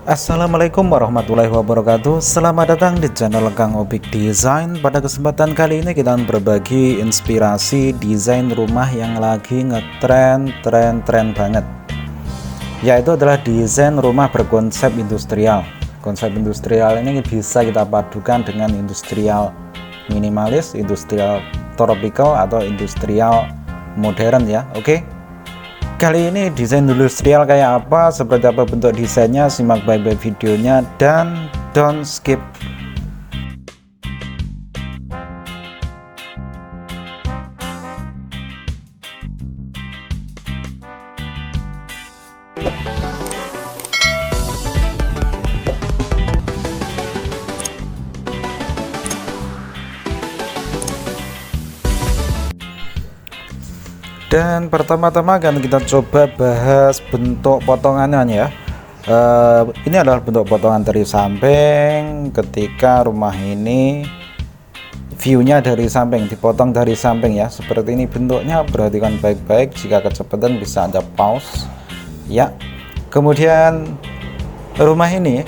Assalamualaikum warahmatullahi wabarakatuh. Selamat datang di channel Kang Obik Design. Pada kesempatan kali ini kita akan berbagi inspirasi desain rumah yang lagi ngetren banget, yaitu adalah desain rumah berkonsep industrial. Konsep industrial ini bisa kita padukan dengan industrial minimalis, industrial tropical, atau industrial modern ya. Oke. Kali ini desain industrial kayak apa, seperti apa bentuk desainnya, simak baik-baik videonya dan don't skip. Dan pertama-tama akan kita coba bahas bentuk potongannya ya. Ini adalah bentuk potongan dari samping. Ketika rumah ini view-nya dari samping, dipotong dari samping ya, seperti ini bentuknya. Perhatikan baik-baik, jika kecepatan bisa Anda pause ya. Kemudian rumah ini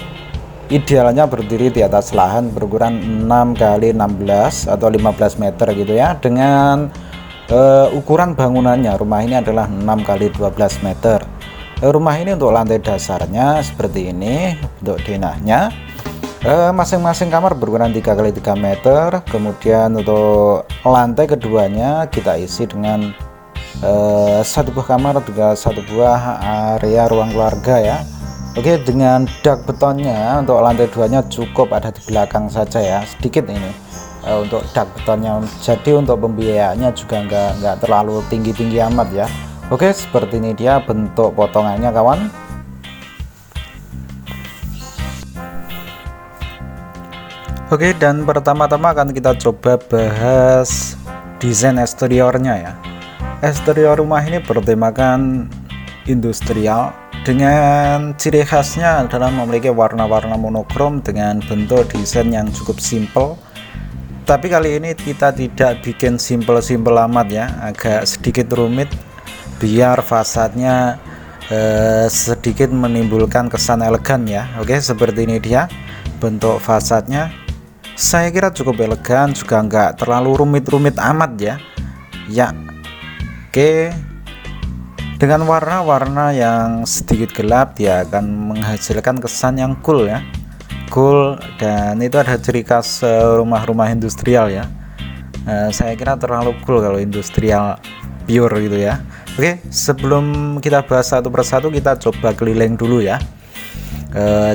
idealnya berdiri di atas lahan berukuran 6 x 16 atau 15 meter gitu ya, dengan ukuran bangunannya rumah ini adalah 6 x 12 meter. Rumah ini untuk lantai dasarnya seperti ini, untuk denahnya masing-masing kamar berukuran 3 x 3 meter. Kemudian untuk lantai keduanya kita isi dengan satu buah kamar, juga satu buah area ruang keluarga ya. Oke, dengan dak betonnya untuk lantai duanya cukup ada di belakang saja ya, sedikit ini untuk dak betonnya. Jadi untuk pembiayaannya juga nggak terlalu tinggi amat ya. Oke, seperti ini dia bentuk potongannya kawan. Oke, dan pertama-tama akan kita coba bahas desain eksteriornya ya. Eksterior rumah ini bertemakan industrial, dengan ciri khasnya adalah memiliki warna-warna monokrom dengan bentuk desain yang cukup simple. Tapi kali ini kita tidak bikin simple amat ya, agak sedikit rumit biar fasadnya sedikit menimbulkan kesan elegan ya. Oke, seperti ini dia bentuk fasadnya. Saya kira cukup elegan, juga nggak terlalu rumit amat ya. Ya, oke. Dengan warna-warna yang sedikit gelap, dia akan menghasilkan kesan yang cool ya. Cool, dan itu ada ciri khas rumah-rumah industrial ya. Saya kira terlalu cool kalau industrial pure gitu ya. Oke, sebelum kita bahas satu persatu, kita coba keliling dulu ya.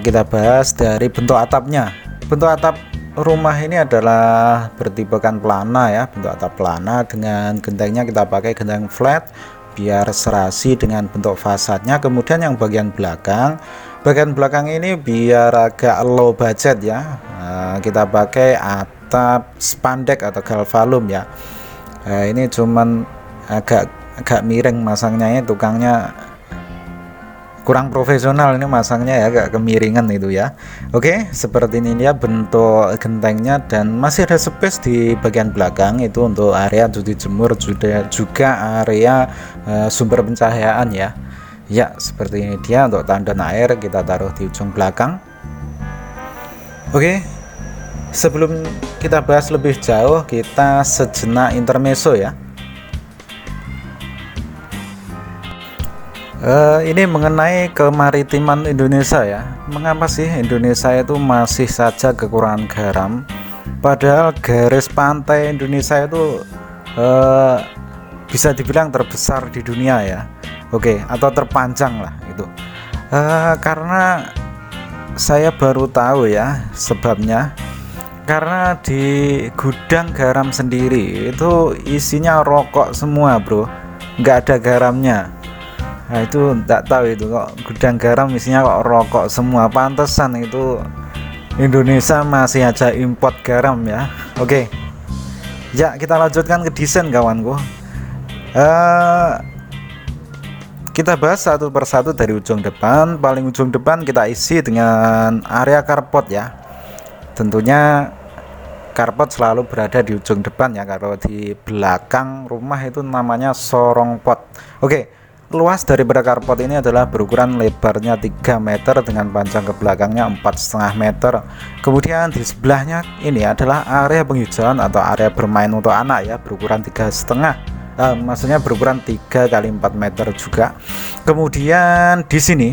Kita bahas dari bentuk atapnya. Bentuk atap rumah ini adalah bertipekan pelana ya, bentuk atap pelana, dengan gentengnya kita pakai genteng flat biar serasi dengan bentuk fasadnya. Kemudian yang bagian belakang ini biar agak low budget ya, kita pakai atap spandek atau galvalum ya. Ini cuman agak miring masangnya ya, tukangnya kurang profesional ini masangnya ya, agak kemiringan itu ya. Oke, seperti ini dia bentuk gentengnya, dan masih ada space di bagian belakang itu untuk area cuci jemur, juga area sumber pencahayaan ya. Ya, seperti ini dia untuk tandan air kita taruh di ujung belakang. Oke, sebelum kita bahas lebih jauh, kita sejenak intermezzo ya. Ini mengenai kemaritiman Indonesia ya. Mengapa sih Indonesia itu masih saja kekurangan garam, padahal garis pantai Indonesia itu bisa dibilang terbesar di dunia ya. Oke, atau terpanjang lah itu. Karena saya baru tahu ya sebabnya. Karena di gudang garam sendiri itu isinya rokok semua bro, nggak ada garamnya. Nah itu nggak tahu itu kok gudang garam isinya kok rokok semua. Pantesan itu Indonesia masih aja import garam ya. Oke, ya kita lanjutkan ke desain kawanku. Kita bahas satu persatu dari ujung depan. Paling ujung depan kita isi dengan area carport ya. Tentunya carport selalu berada di ujung depan ya. Kalau di belakang rumah itu namanya sorong pot. Oke, luas daripada carport ini adalah berukuran lebarnya 3 meter dengan panjang ke belakangnya 4,5 meter. Kemudian di sebelahnya ini adalah area penghijauan atau area bermain untuk anak ya, berukuran 3,5, maksudnya berukuran 3 kali 4 meter juga. Kemudian di sini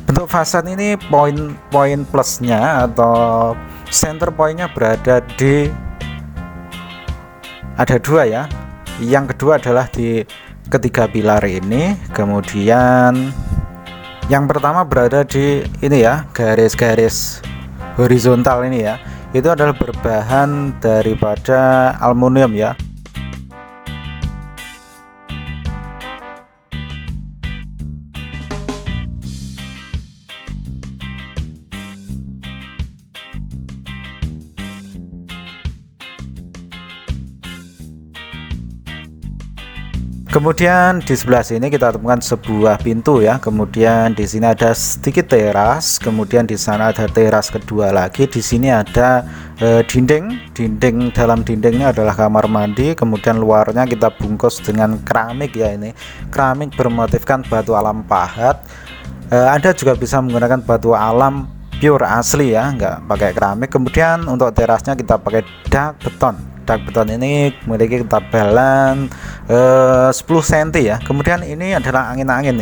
bentuk fasad ini poin plusnya atau center pointnya berada di, ada dua ya. Yang kedua adalah di ketiga pilar ini. Kemudian yang pertama berada di ini ya, garis-garis horizontal ini ya, itu adalah berbahan daripada aluminium ya. Kemudian di sebelah sini kita temukan sebuah pintu ya. Kemudian di sini ada sedikit teras. Kemudian di sana ada teras kedua lagi. Di sini ada dinding. Dalam dindingnya adalah kamar mandi. Kemudian luarnya kita bungkus dengan keramik ya, ini keramik bermotifkan batu alam pahat. Anda juga bisa menggunakan batu alam pure asli ya, nggak pakai keramik. Kemudian untuk terasnya kita pakai dak beton. Dak beton ini memiliki ketebalan 10 cm ya. Kemudian ini adalah angin-angin,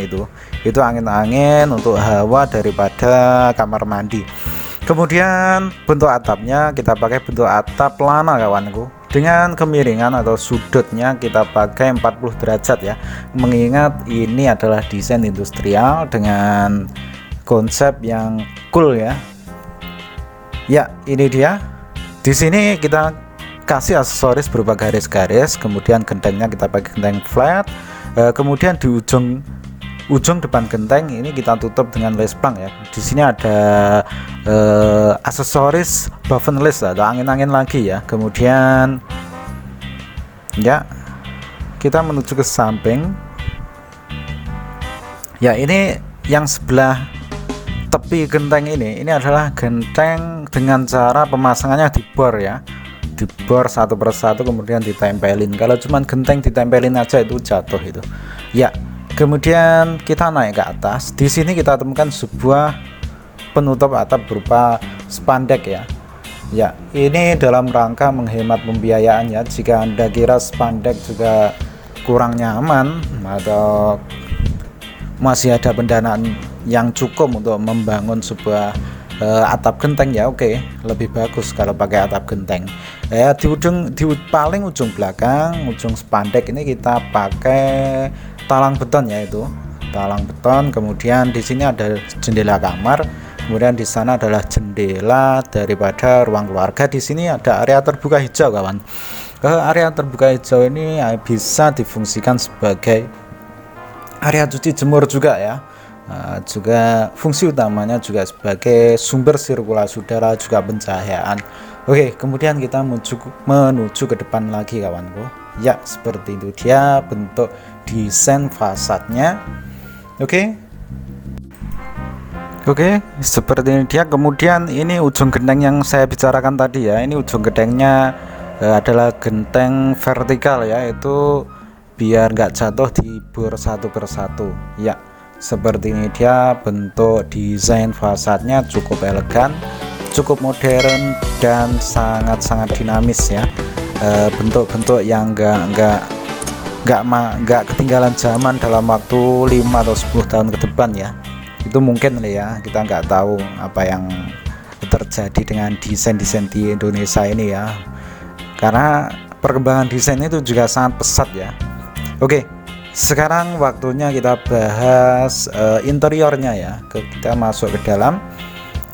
itu angin-angin untuk hawa daripada kamar mandi. Kemudian bentuk atapnya kita pakai bentuk atap lana kawanku, dengan kemiringan atau sudutnya kita pakai 40 derajat ya, mengingat ini adalah desain industrial dengan konsep yang cool ya. Ya, ini dia. Di sini kita kasih aksesoris berupa garis-garis. Kemudian gentengnya kita pakai genteng flat. Kemudian di ujung depan genteng ini kita tutup dengan lesplang ya. Di sini ada aksesoris bufferless atau angin-angin lagi ya. Kemudian ya, kita menuju ke samping. Ya, ini yang sebelah tepi genteng ini adalah genteng dengan cara pemasangannya di bor ya, dibor satu persatu kemudian ditempelin. Kalau cuman genteng ditempelin aja itu jatuh itu ya. Kemudian kita naik ke atas. Di sini kita temukan sebuah penutup atap berupa spandek ya. Ya, ini dalam rangka menghemat pembiayaan ya. Jika Anda kira spandek juga kurang nyaman atau masih ada pendanaan yang cukup untuk membangun sebuah atap genteng ya, oke, lebih bagus kalau pakai atap genteng ya. Di paling ujung belakang, ujung spandek ini kita pakai talang beton ya, itu talang beton. Kemudian di sini ada jendela kamar, kemudian di sana adalah jendela daripada ruang keluarga. Di sini ada area terbuka hijau kawan. Area terbuka hijau ini bisa difungsikan sebagai area cuci jemur juga ya. Juga fungsi utamanya juga sebagai sumber sirkulasi udara, juga pencahayaan. Oke, kemudian kita menuju ke depan lagi kawanku. Ya, seperti itu dia bentuk desain fasadnya. Oke, seperti ini dia. Kemudian ini ujung genteng yang saya bicarakan tadi ya. Ini ujung gentengnya adalah genteng vertikal ya, itu biar nggak jatuh di bor satu persatu ya. Seperti ini dia bentuk desain fasadnya, cukup elegan, cukup modern dan sangat-sangat dinamis ya. Bentuk-bentuk yang nggak ketinggalan zaman dalam waktu 5 atau 10 tahun ke depan ya. Itu mungkin ya, kita nggak tahu apa yang terjadi dengan desain-desain di Indonesia ini ya, karena perkembangan desain itu juga sangat pesat ya. Oke, sekarang waktunya kita bahas interiornya ya. Kita masuk ke dalam.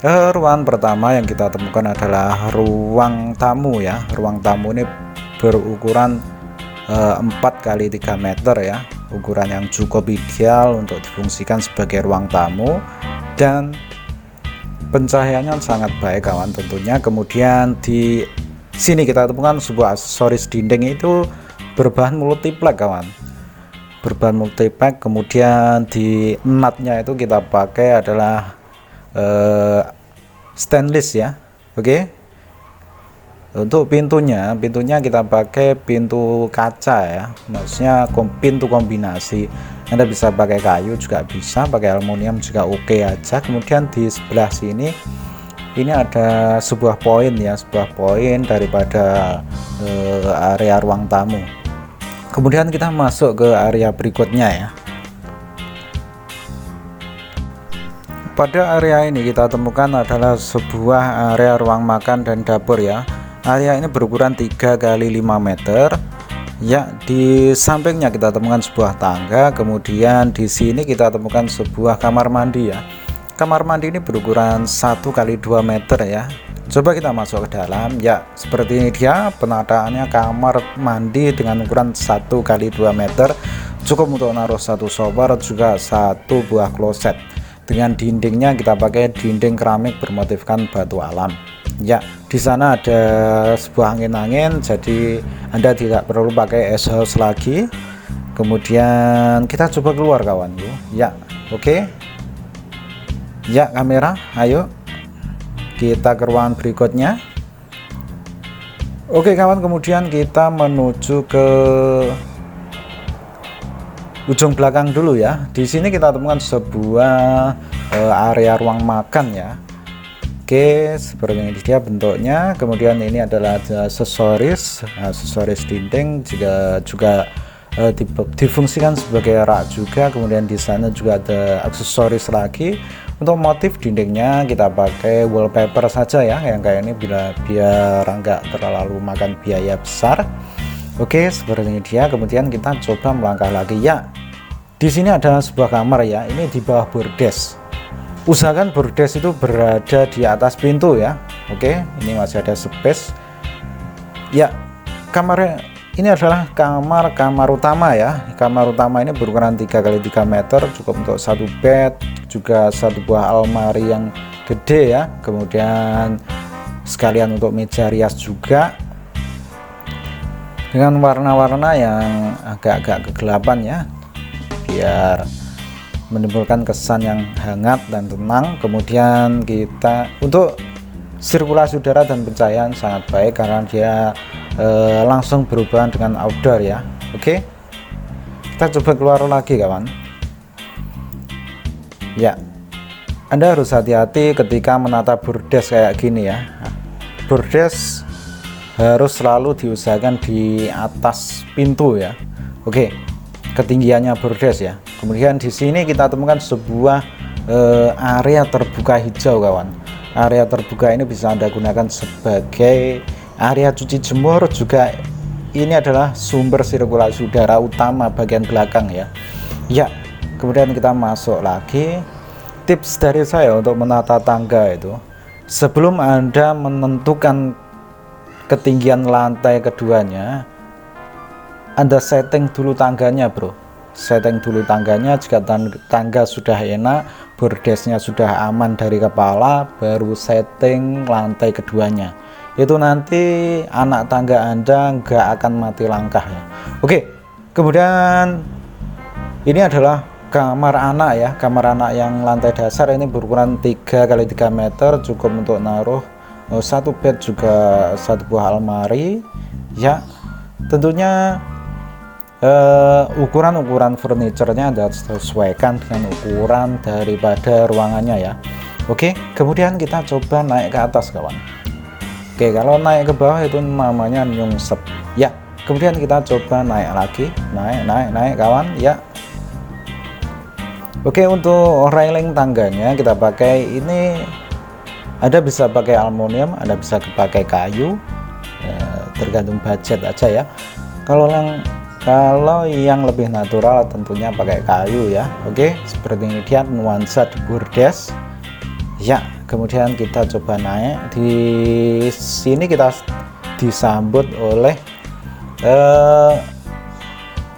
Ruangan pertama yang kita temukan adalah ruang tamu ya. Ruang tamu ini berukuran 4 kali 3 meter ya, ukuran yang cukup ideal untuk difungsikan sebagai ruang tamu, dan pencahayaannya sangat baik kawan tentunya. Kemudian di sini kita temukan sebuah aksesoris dinding itu berbahan multiplek kawan, berbahan multiplek. Kemudian di natnya itu kita pakai adalah stainless ya. Oke, untuk pintunya kita pakai pintu kaca ya, maksudnya pintu kombinasi. Anda bisa pakai kayu juga bisa, pakai aluminium juga oke aja. Kemudian di sebelah sini ini ada sebuah poin ya, sebuah poin daripada area ruang tamu. Kemudian kita masuk ke area berikutnya ya. Pada area ini kita temukan adalah sebuah area ruang makan dan dapur ya. Area ini berukuran 3 kali 5 meter. Ya, di sampingnya kita temukan sebuah tangga. Kemudian di sini kita temukan sebuah kamar mandi ya. Kamar mandi ini berukuran 1 kali 2 meter ya. Coba kita masuk ke dalam. Ya, seperti ini dia penataannya kamar mandi dengan ukuran 1 kali 2 meter. Cukup untuk naruh satu shower, juga satu buah kloset. Dengan dindingnya kita pakai dinding keramik bermotifkan batu alam. Ya, di sana ada sebuah angin-angin, jadi Anda tidak perlu pakai es house lagi. Kemudian kita coba keluar kawanku. Ya, oke. Ya, kamera, ayo kita ke ruangan berikutnya. Oke kawan, kemudian kita menuju ke ujung belakang dulu ya. Di sini kita temukan sebuah area ruang makan ya. Oke, seperti ini dia bentuknya. Kemudian ini adalah aksesoris dinding, juga difungsikan sebagai rak juga. Kemudian di sana juga ada aksesoris lagi. Untuk motif dindingnya kita pakai wallpaper saja ya, yang kayak ini biar nggak terlalu makan biaya besar. Oke, seperti ini dia. Kemudian kita coba melangkah lagi ya. Di sini ada sebuah kamar ya. Ini di bawah bordes. Usahakan bordes itu berada di atas pintu ya. Oke, ini masih ada space. Ya, kamar ini adalah kamar utama ya. Kamar utama ini berukuran 3 kali 3 meter, cukup untuk satu bed, juga satu buah almari yang gede ya. Kemudian sekalian untuk meja rias juga, dengan warna-warna yang agak-agak kegelapan ya, biar menimbulkan kesan yang hangat dan tenang. Kemudian kita untuk sirkulasi udara dan pencahayaan sangat baik karena dia langsung berhubungan dengan outdoor ya. Oke, kita coba keluar lagi kawan. Ya, Anda harus hati-hati ketika menata bordes kayak gini ya. Bordes harus selalu diusahakan di atas pintu ya. Oke, ketinggiannya bordes ya. Kemudian di sini kita temukan sebuah area terbuka hijau kawan. Area terbuka ini bisa Anda gunakan sebagai area cuci jemur, juga ini adalah sumber sirkulasi udara utama bagian belakang ya. Ya, kemudian kita masuk lagi. Tips dari saya untuk menata tangga itu, sebelum Anda menentukan ketinggian lantai keduanya, Anda setting dulu tangganya bro. Setting dulu tangganya. Jika tangga sudah enak, bordesnya sudah aman dari kepala, baru setting lantai keduanya. Itu nanti anak tangga Anda nggak akan mati langkah ya. Oke, kemudian ini adalah kamar anak ya. Kamar anak yang lantai dasar ini berukuran 3 kali 3 meter, cukup untuk naruh satu bed, juga satu buah almari ya. Tentunya ukuran furniturnya Anda sesuaikan dengan ukuran daripada ruangannya ya. Oke, kemudian kita coba naik ke atas kawan. Oke, kalau naik ke bawah itu namanya nyungsep ya. Kemudian kita coba naik lagi, naik kawan ya. Oke, untuk railing tangganya kita pakai ini, Anda bisa pakai aluminium, Anda bisa pakai kayu, tergantung budget aja ya. Kalau yang lebih natural tentunya pakai kayu ya. Oke, seperti ini dia nuansa di bordes ya. Kemudian kita coba naik. Di sini kita disambut oleh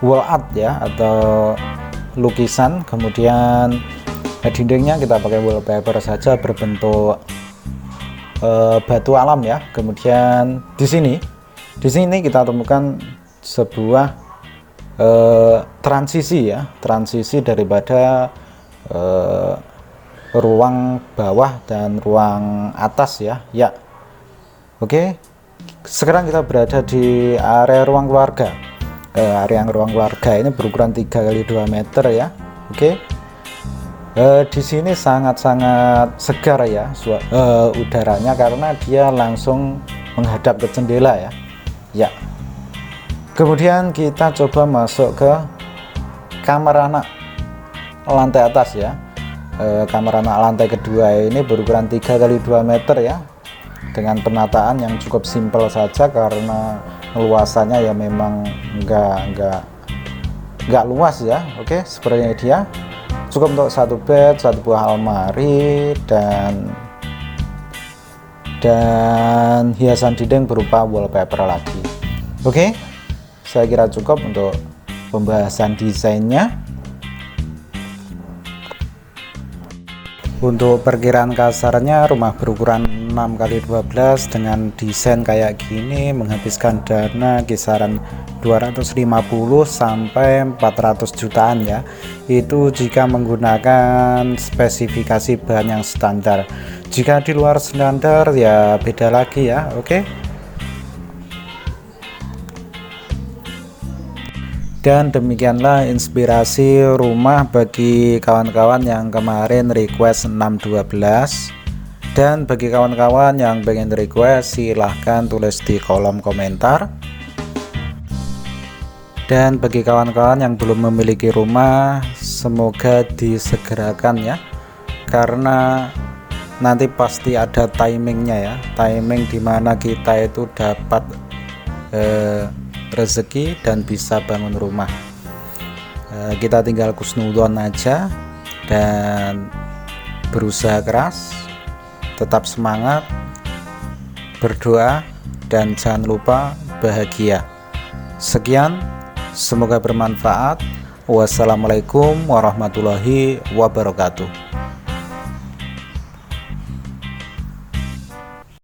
wall art ya, atau lukisan. Kemudian dindingnya kita pakai wallpaper saja berbentuk batu alam ya. Kemudian di sini kita temukan sebuah transisi ya, transisi daripada ruang bawah dan ruang atas ya. Oke, sekarang kita berada di area ruang keluarga. area ruang keluarga ini berukuran 3 kali 2 meter ya. Oke. Di sini sangat-sangat segar ya udaranya, karena dia langsung menghadap ke jendela ya. Ya. Kemudian kita coba masuk ke kamar anak lantai atas ya. Kamar anak lantai kedua ini berukuran 3 kali 2 meter ya, dengan penataan yang cukup simpel saja, karena luasannya ya memang nggak luas ya. Oke, seperti ini dia. Cukup untuk satu bed, satu buah almari, dan hiasan dinding berupa wallpaper lagi. Oke, saya kira cukup untuk pembahasan desainnya. Untuk perkiraan kasarnya, rumah berukuran 6 kali 12 dengan desain kayak gini menghabiskan dana kisaran 250 sampai 400 jutaan ya. Itu jika menggunakan spesifikasi bahan yang standar. Jika di luar standar ya beda lagi ya. Oke. Dan demikianlah inspirasi rumah bagi kawan-kawan yang kemarin request 612. Dan bagi kawan-kawan yang pengen request, silahkan tulis di kolom komentar. Dan bagi kawan-kawan yang belum memiliki rumah, semoga disegerakan ya, karena nanti pasti ada timingnya ya, timing dimana kita itu dapat rezeki dan bisa bangun rumah. Kita tinggal kusnudon aja dan berusaha keras, tetap semangat, berdoa, dan jangan lupa bahagia. Sekian, semoga bermanfaat. Wassalamualaikum warahmatullahi wabarakatuh.